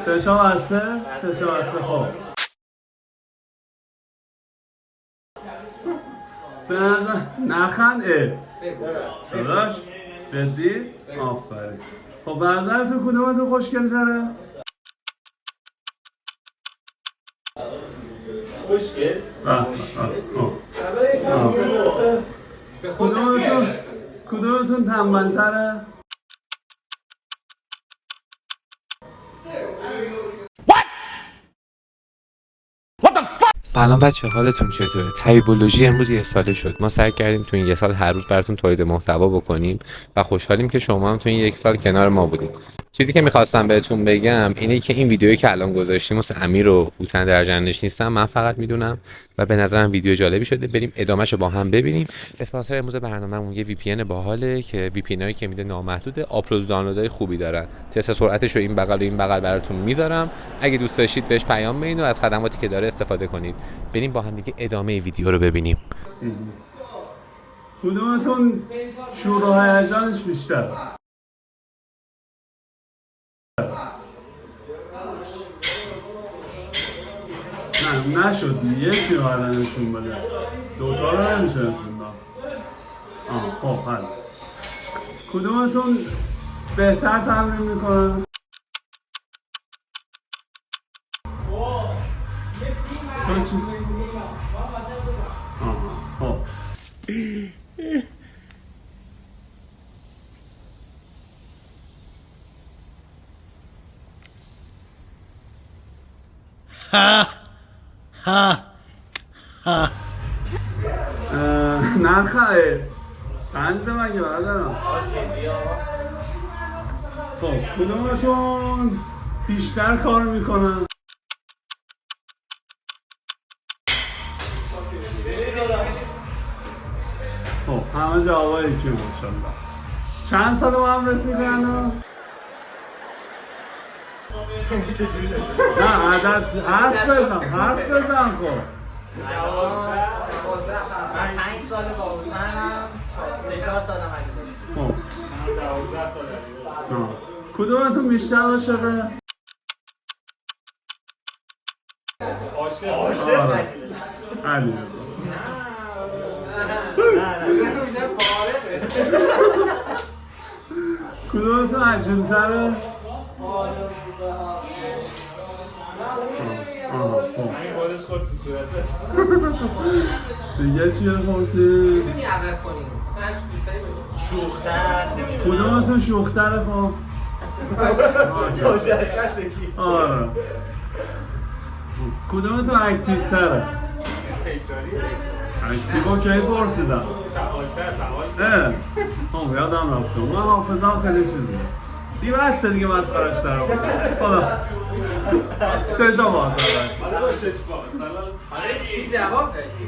چشم بسته؟ چشم بسته. خب به نظر نخند داداش جدی؟ آفرین. خب به نظرتون کدومتون خوشگل تره؟ خوشگل؟ کدومتون تنبل تره؟ سلام بچه، حالتون چطوره؟ تایپولوژی امروز یه ساله شد. ما سعی کردیم تو این یه سال هر روز براتون تولید محتوا بکنیم و خوشحالیم که شما هم تو این یک سال کنار ما بودید. چیزی که میخواستم بهتون بگم اینه که این ویدیویی که الان گذاشتیم واسه امیر و هوتن در جریانش نیستم، من فقط میدونم و به نظرم ویدیو جالبی شده. بریم ادامهشو با هم ببینیم. اسپانسر امروز برنامه‌مون یه VPN باحاله که VPN هایی که میده نامحدود، آپلود و دانلودهای خوبی دارن. تست سرعتش رو این بغل و این بغل براتون میذارم. اگه دوست داشتید بهش پیام بدین و از خدماتی که داره استفاده کنید. بریم با هم دیگه ادامه ویدیو رو ببینیم. کدومتون شور و هیجانش بیشتر؟ نه نشد، یکی رو حالا نشون بده، دوتا رو نمیشه نشون داد. خب حل. کدومتون بهتر تمرین میکنه؟ تو چی؟ خب نخواهی بنزه مگه بردارم. خب کدومتون بیشتر کار میکنن؟ خب همه جوابای یکی ماشاءالله. چند سال با هم رفیقن؟ نه عدد حرف بزن خب. 5 سال با هوتنم، 3-4 سال هم خب 12 سال. کدومتون بیشتر عاشقه؟ عاشق علی کدومتون عجول‌تره؟ این بادش خورد تو صورتت. دیگه چیه پرسی؟ میتونی عوض کنیم مثلا هرچی دوست داری بگو. شوختر کدومتون شوختره خب؟ آره. کدومتون اکتیوتره؟ اکتیو کی پرسیدم؟ فعالتر. خب یادم رفتم، من حافظم خیلی چیز نیست. دیگه بسته دیگه مسخرش دارم. خدا چشم باز دارم. حالا چشم باز. حالا چی جواب دادی؟